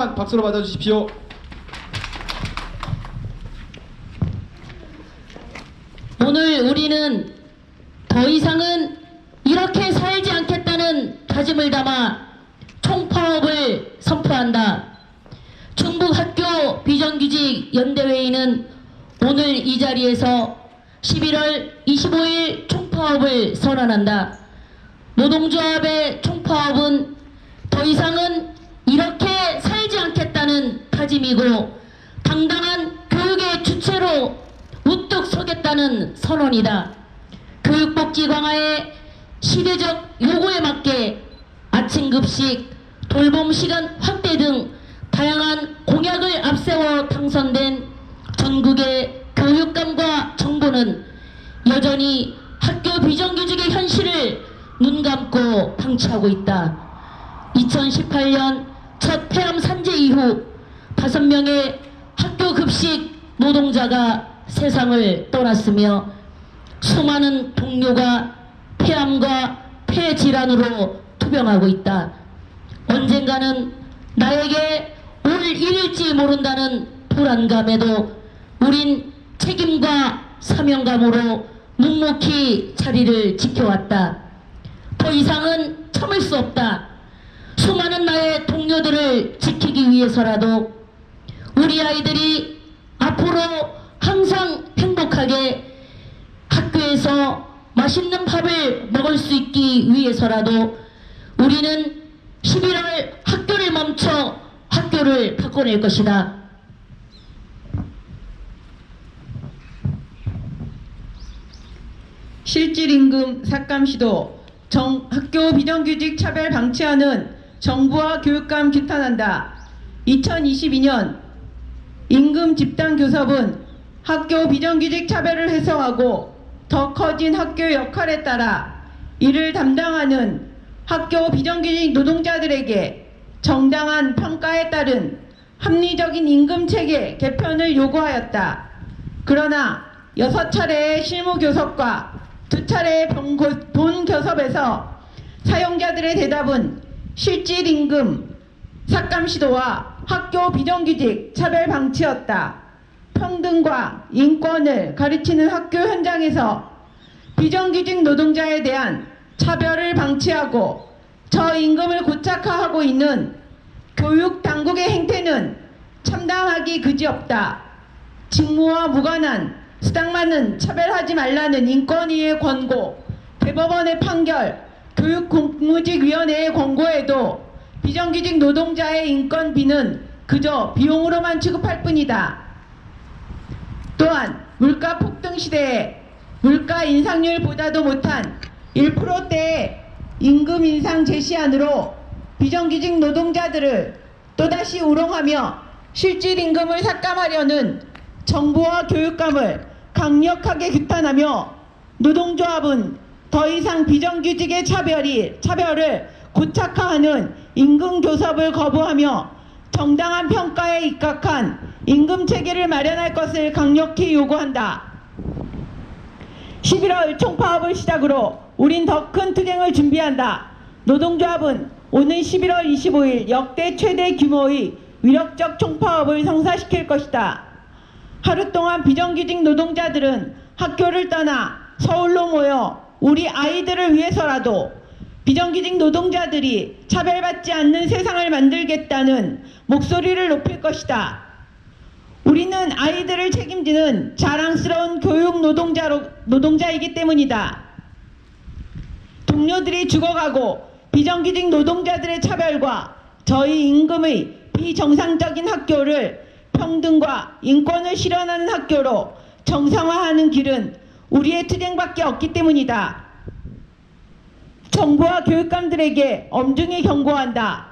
박수로 맞아주십시오. 오늘 우리는 더 이상은 이렇게 살지 않겠다는 다짐을 담아 총파업을 선포한다. 충북학교 비정규직 연대회의는 오늘 이 자리에서 11월 25일 총파업을 선언한다. 노동조합의 총파업은 더 이상은 이렇게 살지 않겠다는 다짐이고 당당한 교육의 주체로 우뚝 서겠다는 선언이다. 교육복지 강화의 시대적 요구에 맞게 아침급식, 돌봄시간 확대 등 다양한 공약을 앞세워 당선된 전국의 교육감과 정부는 여전히 학교 비정규직의 현실을 눈 감고 방치하고 있다. 2018년 첫 폐암 산재 이후 5명의 학교 급식 노동자가 세상을 떠났으며 수많은 동료가 폐암과 폐질환으로 투병하고 있다. 언젠가는 나에게 올 일일지 모른다는 불안감에도 우린 책임과 사명감으로 묵묵히 자리를 지켜왔다. 더 이상은 참을 수 없다. 수많은 나의 동료들을 지키기 위해서라도 우리 아이들이 앞으로 항상 행복하게 학교에서 맛있는 밥을 먹을 수 있기 위해서라도 우리는 11월 학교를 멈춰 학교를 바꿔낼 것이다. 실질임금 삭감 시도, 학교 비정규직 차별 방치하는 정부와 교육감 규탄한다. 2022년 임금 집단 교섭은 학교 비정규직 차별을 해소하고 더 커진 학교 역할에 따라 이를 담당하는 학교 비정규직 노동자들에게 정당한 평가에 따른 합리적인 임금 체계 개편을 요구하였다. 그러나 6차례의 실무 교섭과 2차례의 본 교섭에서 사용자들의 대답은 실질 임금 삭감 시도와 학교 비정규직 차별 방치였다. 평등과 인권을 가르치는 학교 현장에서 비정규직 노동자에 대한 차별을 방치하고 저임금을 고착화하고 있는 교육 당국의 행태는 참담하기 그지없다. 직무와 무관한 수당만은 차별하지 말라는 인권위의 권고, 대법원의 판결, 교육공무직위원회의 권고에도 비정규직 노동자의 인건비는 그저 비용으로만 취급할 뿐이다. 또한 물가 폭등 시대에 물가 인상률보다도 못한 1%대의 임금 인상 제시안으로 비정규직 노동자들을 또다시 우롱하며 실질 임금을 삭감하려는 정부와 교육감을 강력하게 규탄하며 노동조합은 더 이상 비정규직의 차별을 고착화하는 임금 교섭을 거부하며 정당한 평가에 입각한 임금 체계를 마련할 것을 강력히 요구한다. 11월 총파업을 시작으로 우린 더 큰 투쟁을 준비한다. 노동조합은 오는 11월 25일 역대 최대 규모의 위력적 총파업을 성사시킬 것이다. 하루 동안 비정규직 노동자들은 학교를 떠나 서울로 모여 우리 아이들을 위해서라도 비정규직 노동자들이 차별받지 않는 세상을 만들겠다는 목소리를 높일 것이다. 우리는 아이들을 책임지는 자랑스러운 교육 노동자이기 때문이다. 동료들이 죽어가고 비정규직 노동자들의 차별과 저희 임금의 비정상적인 학교를 평등과 인권을 실현하는 학교로 정상화하는 길은 우리의 투쟁밖에 없기 때문이다. 정부와 교육감들에게 엄중히 경고한다.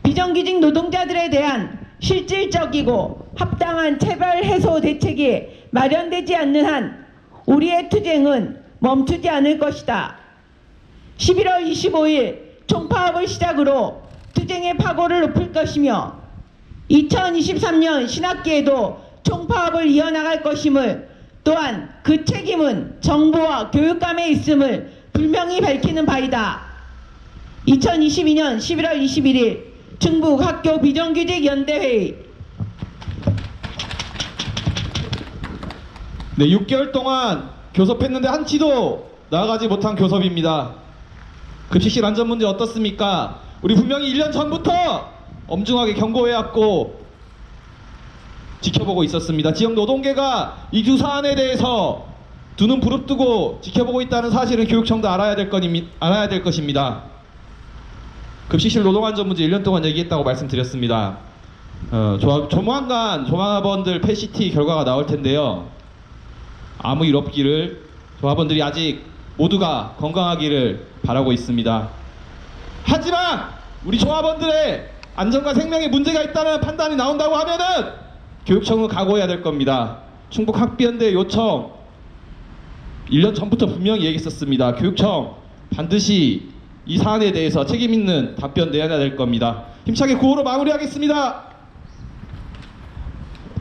비정규직 노동자들에 대한 실질적이고 합당한 차별 해소 대책이 마련되지 않는 한 우리의 투쟁은 멈추지 않을 것이다. 11월 25일 총파업을 시작으로 투쟁의 파고를 높일 것이며 2023년 신학기에도 총파업을 이어나갈 것임을, 또한 그 책임은 정부와 교육감에 있음을 분명히 밝히는 바이다. 2022년 11월 21일 충북 학교 비정규직 연대회의. 네, 6개월 동안 교섭했는데 한치도 나아가지 못한 교섭입니다. 급식실 안전 문제 어떻습니까? 우리 분명히 1년 전부터 엄중하게 경고해왔고 지켜보고 있었습니다. 지역 노동계가 이 두 사안에 대해서 두 눈 부릅뜨고 지켜보고 있다는 사실은 교육청도 알아야 될 것입니다. 급식실 노동안전 문제 1년 동안 얘기했다고 말씀드렸습니다. 조만간 조합원들 패시티 결과가 나올 텐데요. 아무 일 없기를, 조합원들이 아직 모두가 건강하기를 바라고 있습니다. 하지만 우리 조합원들의 안전과 생명에 문제가 있다는 판단이 나온다고 하면은 교육청은 각오해야 될 겁니다. 충북 학비연대 요청 1년 전부터 분명히 얘기했었습니다. 교육청 반드시 이 사안에 대해서 책임 있는 답변 내야 될 겁니다. 힘차게 구호로 마무리하겠습니다.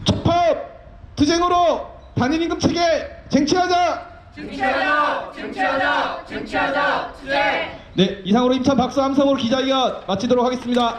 촉파업 투쟁으로 단일임금 체계 쟁취하자! 쟁취하자! 투쟁! 네, 이상으로 임찬 박수 함성으로 기자회견 마치도록 하겠습니다.